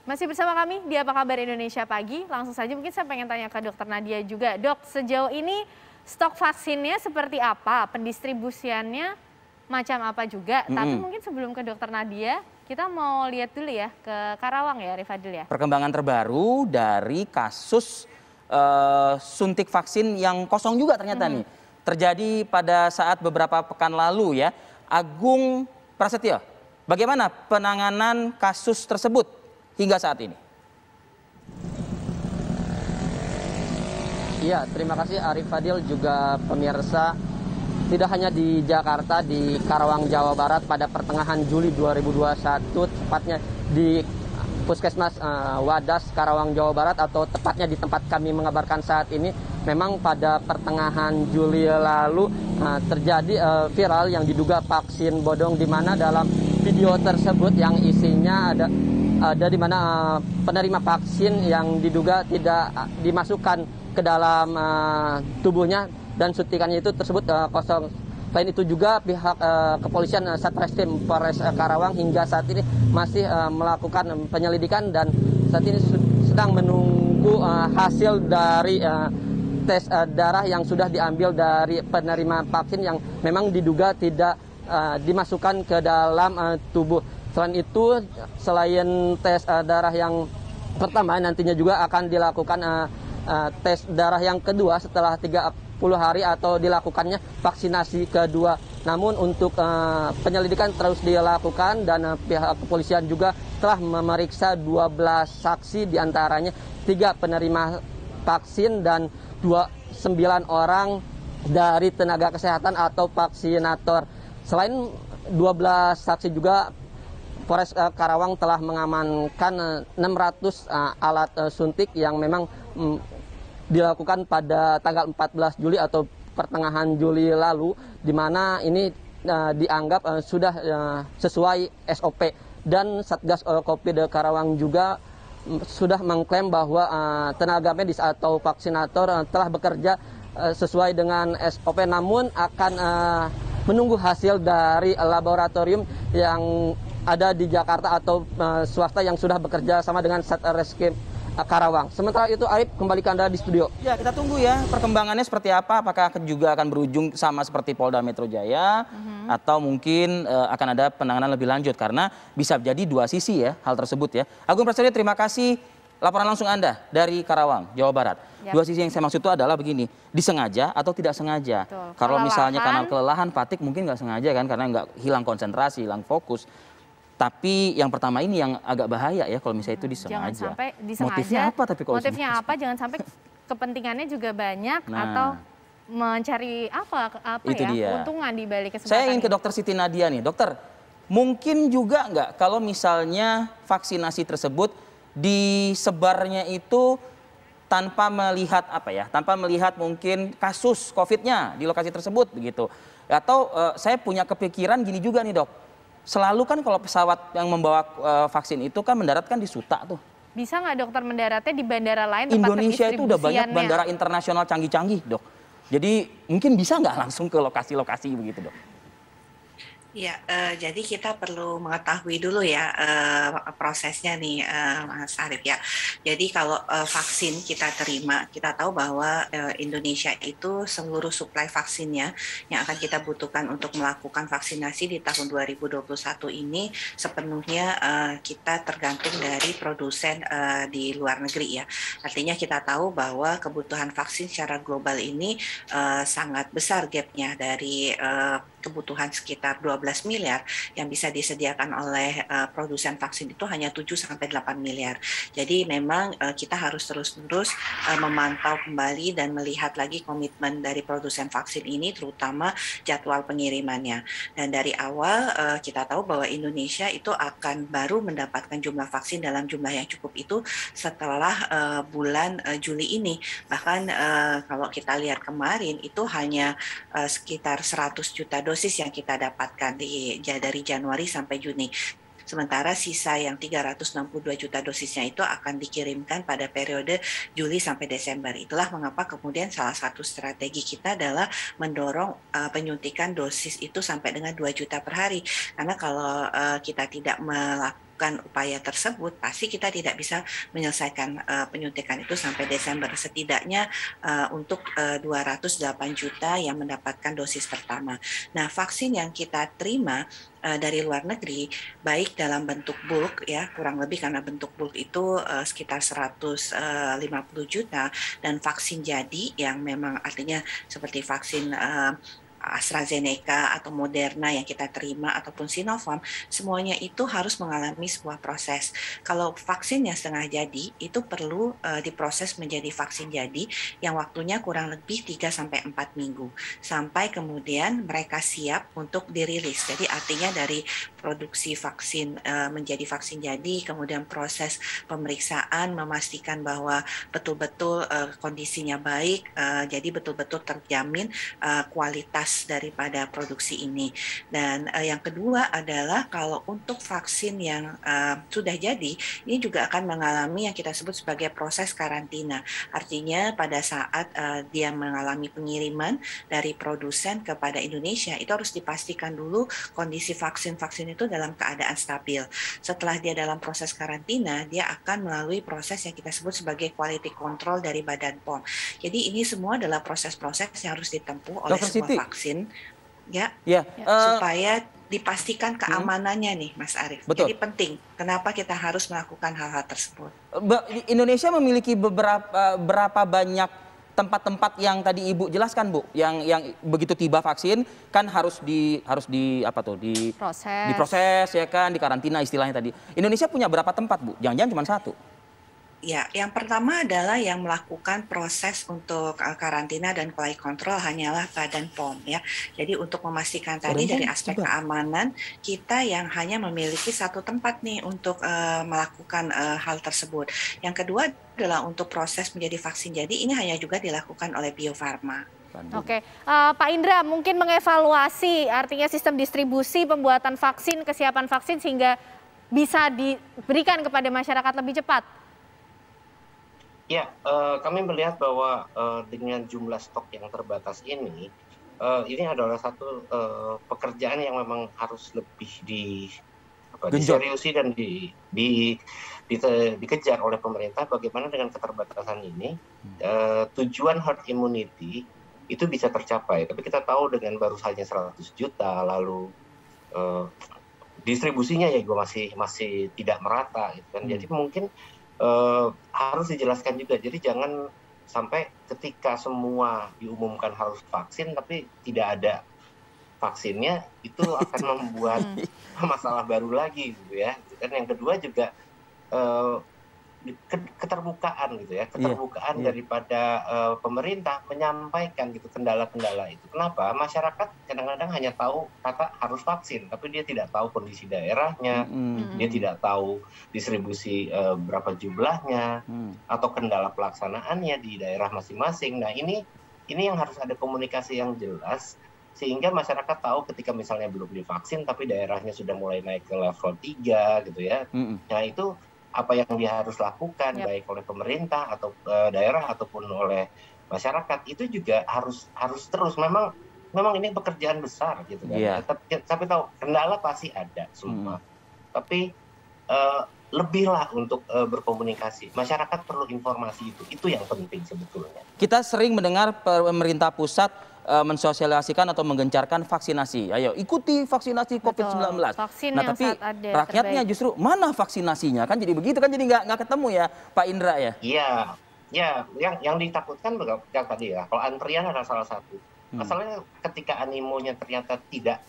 Masih bersama kami di Apa Kabar Indonesia Pagi. Langsung saja mungkin saya pengen tanya ke Dokter Nadia juga. Dok, sejauh ini stok vaksinnya seperti apa? Pendistribusiannya macam apa juga? Tapi mungkin sebelum ke Dokter Nadia, kita mau lihat dulu ya ke Karawang ya, Rifadil ya. Perkembangan terbaru dari kasus suntik vaksin yang kosong juga ternyata nih. Terjadi pada saat beberapa pekan lalu ya. Agung Prasetyo, bagaimana penanganan kasus tersebut hingga saat ini? Iya, terima kasih Arif Fadil juga pemirsa. Tidak hanya di Jakarta, di Karawang, Jawa Barat pada pertengahan Juli 2021, tepatnya di Puskesmas Wadas, Karawang, Jawa Barat, atau tepatnya di tempat kami mengabarkan saat ini, memang pada pertengahan Juli lalu terjadi viral yang diduga vaksin bodong, di mana dalam video tersebut yang isinya ada di mana penerima vaksin yang diduga tidak dimasukkan ke dalam tubuhnya dan suntikannya itu tersebut kosong. Selain itu juga pihak kepolisian Satreskrim Polres Karawang hingga saat ini masih melakukan penyelidikan dan saat ini sedang menunggu hasil dari tes darah yang sudah diambil dari penerima vaksin yang memang diduga tidak dimasukkan ke dalam tubuh. Selain itu, selain tes darah yang pertama, nantinya juga akan dilakukan tes darah yang kedua setelah 30 hari atau dilakukannya vaksinasi kedua. Namun untuk penyelidikan terus dilakukan dan pihak kepolisian juga telah memeriksa 12 saksi, diantaranya 3 penerima vaksin dan 9 orang dari tenaga kesehatan atau vaksinator. Selain 12 saksi juga, Polres Karawang telah mengamankan 600 alat suntik yang memang dilakukan pada tanggal 14 Juli atau pertengahan Juli lalu, di mana ini dianggap sudah sesuai SOP. Dan Satgas Covid Karawang juga sudah mengklaim bahwa tenaga medis atau vaksinator telah bekerja sesuai dengan SOP, namun akan menunggu hasil dari laboratorium yang ada di Jakarta atau swasta yang sudah bekerja sama dengan Satreskrim Karawang. Sementara itu, Arif, kembali ke Anda di studio. Ya, kita tunggu ya perkembangannya seperti apa. Apakah juga akan berujung sama seperti Polda Metro Jaya atau mungkin akan ada penanganan lebih lanjut, karena bisa jadi dua sisi ya hal tersebut ya. Agung Prasetyo, terima kasih laporan langsung Anda dari Karawang, Jawa Barat. Dua sisi yang saya maksud itu adalah begini, disengaja atau tidak sengaja. Kalau misalnya karena kelelahan, fatigue, mungkin nggak sengaja kan, karena nggak hilang konsentrasi, hilang fokus. Tapi yang pertama ini yang agak bahaya ya kalau misalnya itu disengaja. Jangan sampai disengaja. Motifnya apa tapi kalau motifnya apa? Jangan sampai kepentingannya juga banyak atau mencari apa itu ya dia. Keuntungan di balik kesempatan. Saya ingin ke Dokter Siti Nadia nih, Dokter. Mungkin juga nggak kalau misalnya vaksinasi tersebut disebarnya itu tanpa melihat apa ya, tanpa melihat mungkin kasus COVID-nya di lokasi tersebut begitu. Atau saya punya kepikiran gini juga nih, Dok. Selalu kan kalau pesawat yang membawa vaksin itu kan mendaratkan di Suta tuh. Bisa nggak dokter mendaratnya di bandara lain? Tempat Indonesia itu udah banyak bandara internasional canggih-canggih, Dok. Jadi mungkin bisa nggak langsung ke lokasi-lokasi begitu, Dok? Ya, jadi kita perlu mengetahui dulu ya prosesnya nih, Mas Arif ya. Jadi kalau vaksin kita terima, kita tahu bahwa Indonesia itu seluruh suplai vaksinnya yang akan kita butuhkan untuk melakukan vaksinasi di tahun 2021 ini sepenuhnya kita tergantung dari produsen di luar negeri ya. Artinya kita tahu bahwa kebutuhan vaksin secara global ini sangat besar gapnya dari kebutuhan sekitar 12 miliar yang bisa disediakan oleh produsen vaksin itu hanya 7-8 miliar. Jadi memang kita harus terus-menerus memantau kembali dan melihat lagi komitmen dari produsen vaksin ini, terutama jadwal pengirimannya. Dan dari awal kita tahu bahwa Indonesia itu akan baru mendapatkan jumlah vaksin dalam jumlah yang cukup itu setelah bulan Juli ini. Bahkan kalau kita lihat kemarin itu hanya sekitar 100 juta dosis yang kita dapatkan dari Januari sampai Juni. Sementara sisa yang 362 juta dosisnya itu akan dikirimkan pada periode Juli sampai Desember. Itulah mengapa kemudian salah satu strategi kita adalah mendorong penyuntikan dosis itu sampai dengan 2 juta per hari. Karena kalau kita tidak melakukan upaya tersebut, pasti kita tidak bisa menyelesaikan penyuntikan itu sampai Desember. Setidaknya untuk 208 juta yang mendapatkan dosis pertama. Nah, vaksin yang kita terima dari luar negeri, baik dalam bentuk bulk ya, kurang lebih karena bentuk bulk itu sekitar 150 juta, dan vaksin jadi yang memang artinya seperti vaksin AstraZeneca atau Moderna yang kita terima ataupun Sinovac, semuanya itu harus mengalami sebuah proses. Kalau vaksinnya setengah jadi, itu perlu diproses menjadi vaksin jadi yang waktunya kurang lebih 3-4 minggu. Sampai kemudian mereka siap untuk dirilis. Jadi artinya dari produksi vaksin menjadi vaksin jadi, kemudian proses pemeriksaan memastikan bahwa betul-betul kondisinya baik, jadi betul-betul terjamin kualitas daripada produksi ini. Dan yang kedua adalah kalau untuk vaksin yang sudah jadi, ini juga akan mengalami yang kita sebut sebagai proses karantina. Artinya pada saat dia mengalami pengiriman dari produsen kepada Indonesia, itu harus dipastikan dulu kondisi vaksin-vaksin itu dalam keadaan stabil. Setelah dia dalam proses karantina, dia akan melalui proses yang kita sebut sebagai quality control dari Badan POM. Jadi ini semua adalah proses-proses yang harus ditempuh oleh sebuah vaksin. Supaya dipastikan keamanannya nih, Mas Arief. Betul. Jadi penting. Kenapa kita harus melakukan hal-hal tersebut? Indonesia memiliki berapa banyak tempat-tempat yang tadi Ibu jelaskan, Bu, yang begitu tiba vaksin kan harus diproses ya kan, dikarantina istilahnya tadi. Indonesia punya berapa tempat, Bu? Jangan-jangan cuma satu? Ya, yang pertama adalah yang melakukan proses untuk karantina dan quality control hanyalah Badan POM ya. Jadi untuk memastikan tadi dari aspek keamanan, kita yang hanya memiliki satu tempat nih untuk melakukan hal tersebut. Yang kedua adalah untuk proses menjadi vaksin jadi, ini hanya juga dilakukan oleh Bio Farma. Oke, Pak Indra mungkin mengevaluasi artinya sistem distribusi pembuatan vaksin, kesiapan vaksin sehingga bisa diberikan kepada masyarakat lebih cepat. Ya, kami melihat bahwa dengan jumlah stok yang terbatas ini adalah satu pekerjaan yang memang harus lebih diseriusi dan dikejar oleh pemerintah. Bagaimana dengan keterbatasan ini tujuan herd immunity itu bisa tercapai. Tapi kita tahu dengan baru saja 100 juta, lalu distribusinya ya juga masih tidak merata, gitu kan. Jadi mungkin harus dijelaskan juga. Jadi jangan sampai ketika semua diumumkan harus vaksin tapi tidak ada vaksinnya, itu akan membuat masalah baru lagi gitu ya. Dan yang kedua juga keterbukaan gitu ya, keterbukaan daripada pemerintah menyampaikan gitu kendala-kendala itu. Kenapa? Masyarakat kadang-kadang hanya tahu kata harus vaksin, tapi dia tidak tahu kondisi daerahnya, dia tidak tahu distribusi berapa jumlahnya, atau kendala pelaksanaannya di daerah masing-masing. Nah ini yang harus ada komunikasi yang jelas, sehingga masyarakat tahu ketika misalnya belum divaksin, tapi daerahnya sudah mulai naik ke level 3 gitu ya. Nah itu apa yang dia harus lakukan, baik oleh pemerintah atau daerah ataupun oleh masyarakat, itu juga harus terus. Memang ini pekerjaan besar gitu kan. Tapi tahu kendala pasti ada semua. Tapi lebihlah untuk berkomunikasi. Masyarakat perlu informasi itu yang penting sebetulnya. Kita sering mendengar pemerintah pusat mensosialisasikan atau menggencarkan vaksinasi. Ayo ikuti vaksinasi COVID-19. Nah tapi rakyatnya justru mana vaksinasinya, kan jadi begitu kan, jadi nggak ketemu ya Pak Indra ya? Iya, yang ditakutkan yang tadi ya, kalau antrian adalah salah satu. Masalahnya ketika animonya ternyata tidak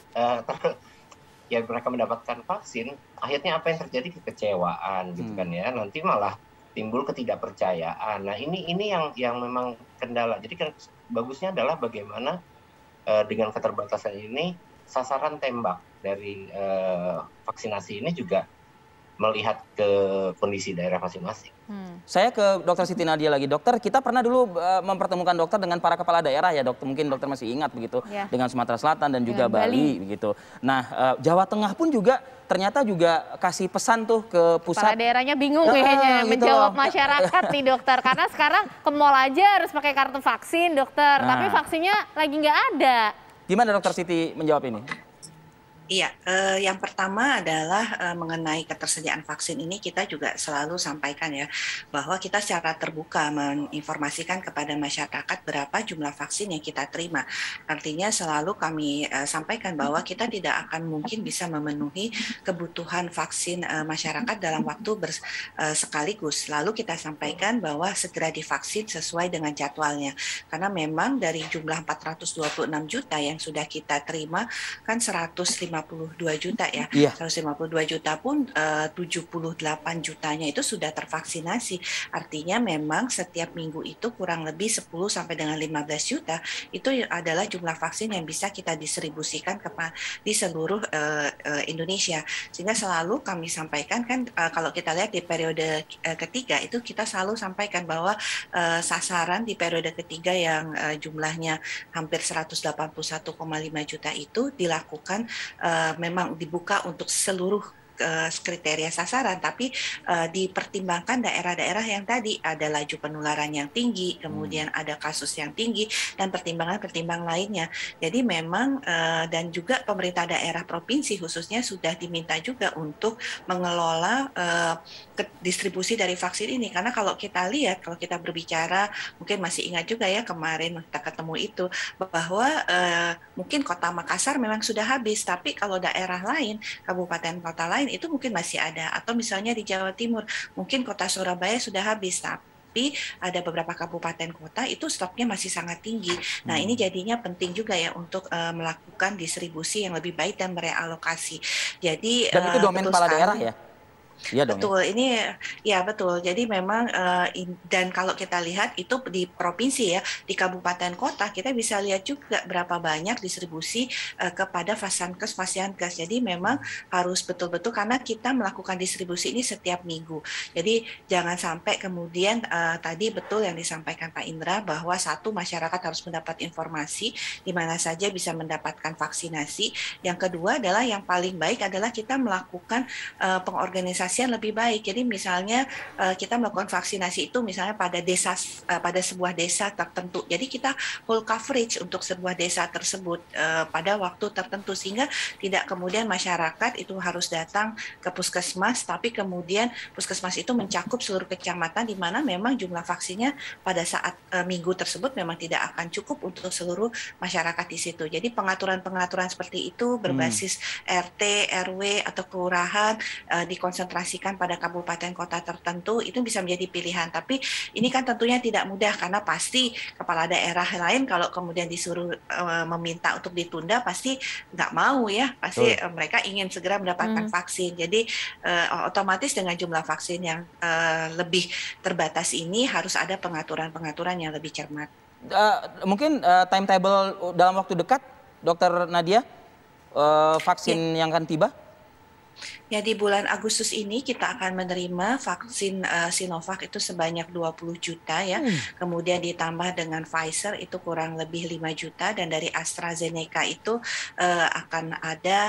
ya mereka mendapatkan vaksin, akhirnya apa yang terjadi? Kekecewaan gitu kan ya, nanti malah timbul ketidakpercayaan. Nah ini yang memang kendala. Jadi kan bagusnya adalah bagaimana dengan keterbatasan ini sasaran tembak dari vaksinasi ini juga melihat ke kondisi daerah masing-masing. Saya ke Dokter Siti Nadia lagi. Dokter, kita pernah dulu mempertemukan dokter dengan para kepala daerah ya, Dokter. Mungkin dokter masih ingat begitu, dengan Sumatera Selatan dan juga Bali begitu. Nah, Jawa Tengah pun juga ternyata juga kasih pesan tuh ke pusat. Kepala daerahnya bingung kayaknya menjawab masyarakat nih, Dokter. Karena sekarang ke mall aja harus pakai kartu vaksin, Dokter. Tapi vaksinnya lagi nggak ada. Gimana Dokter Siti menjawab ini? Iya, yang pertama adalah mengenai ketersediaan vaksin ini kita juga selalu sampaikan ya bahwa kita secara terbuka menginformasikan kepada masyarakat berapa jumlah vaksin yang kita terima. Artinya selalu kami sampaikan bahwa kita tidak akan mungkin bisa memenuhi kebutuhan vaksin masyarakat dalam waktu sekaligus. Lalu kita sampaikan bahwa segera divaksin sesuai dengan jadwalnya. Karena memang dari jumlah 426 juta yang sudah kita terima kan 152 juta ya. Iya. 152 juta pun 78 jutanya itu sudah tervaksinasi. Artinya memang setiap minggu itu kurang lebih 10 sampai dengan 15 juta itu adalah jumlah vaksin yang bisa kita distribusikan di seluruh Indonesia. Sehingga selalu kami sampaikan kan kalau kita lihat di periode ketiga itu kita selalu sampaikan bahwa sasaran di periode ketiga yang jumlahnya hampir 181,5 juta itu dilakukan memang dibuka untuk seluruh kriteria sasaran, tapi dipertimbangkan daerah-daerah yang tadi ada laju penularan yang tinggi, kemudian ada kasus yang tinggi, dan pertimbangan-pertimbangan lainnya. Jadi memang dan juga pemerintah daerah provinsi khususnya sudah diminta juga untuk mengelola distribusi dari vaksin ini. Karena kalau kita lihat, kalau kita berbicara, mungkin masih ingat juga ya kemarin kita ketemu itu, bahwa mungkin kota Makassar memang sudah habis, tapi kalau daerah lain, kabupaten kota lain, itu mungkin masih ada, atau misalnya di Jawa Timur mungkin kota Surabaya sudah habis, tapi ada beberapa kabupaten kota itu stoknya masih sangat tinggi. Nah ini jadinya penting juga ya untuk melakukan distribusi yang lebih baik dan merealokasi. Jadi dan itu domain kepala daerah ya? Iya dong. Betul, ini ya betul. Jadi memang dan kalau kita lihat itu di provinsi ya, di kabupaten kota kita bisa lihat juga berapa banyak distribusi kepada Fasankes. Jadi memang harus betul-betul karena kita melakukan distribusi ini setiap minggu. Jadi jangan sampai kemudian tadi betul yang disampaikan Pak Indra bahwa satu, masyarakat harus mendapat informasi di mana saja bisa mendapatkan vaksinasi. Yang kedua adalah yang paling baik adalah kita melakukan pengorganisasian lebih baik. Jadi misalnya kita melakukan vaksinasi itu misalnya pada desa, pada sebuah desa tertentu. Jadi kita whole coverage untuk sebuah desa tersebut pada waktu tertentu, sehingga tidak kemudian masyarakat itu harus datang ke puskesmas, tapi kemudian puskesmas itu mencakup seluruh kecamatan di mana memang jumlah vaksinnya pada saat minggu tersebut memang tidak akan cukup untuk seluruh masyarakat di situ. Jadi pengaturan-pengaturan seperti itu berbasis RT, RW atau kelurahan dikonsentrasikan pada kabupaten kota tertentu itu bisa menjadi pilihan. Tapi ini kan tentunya tidak mudah karena pasti kepala daerah lain kalau kemudian disuruh meminta untuk ditunda pasti nggak mau ya. Pasti mereka ingin segera mendapatkan vaksin. Jadi otomatis dengan jumlah vaksin yang lebih terbatas ini harus ada pengaturan-pengaturan yang lebih cermat. Mungkin timetable dalam waktu dekat, Dokter Nadia, vaksin yang akan tiba? Ya, di bulan Agustus ini kita akan menerima vaksin Sinovac itu sebanyak 20 juta ya. Kemudian ditambah dengan Pfizer itu kurang lebih 5 juta, dan dari AstraZeneca itu akan ada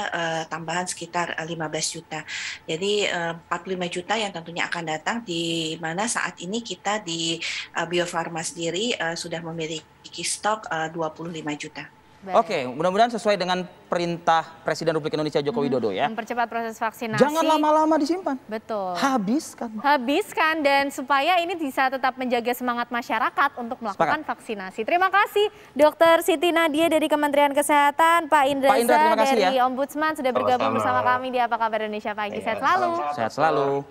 tambahan sekitar 15 juta. Jadi 45 juta yang tentunya akan datang, di mana saat ini kita di Bio Farma sendiri sudah memiliki stok 25 juta. Oke, mudah-mudahan sesuai dengan perintah Presiden Republik Indonesia Joko Widodo ya. Mempercepat proses vaksinasi. Jangan lama-lama disimpan. Betul. Habiskan. Dan supaya ini bisa tetap menjaga semangat masyarakat untuk melakukan vaksinasi. Terima kasih Dr. Siti Nadia dari Kementerian Kesehatan, Pak Indra terima kasih dari ya. Ombudsman sudah bergabung bersama kami di Apa Kabar Indonesia Pagi. Sehat selalu. Sehat selalu.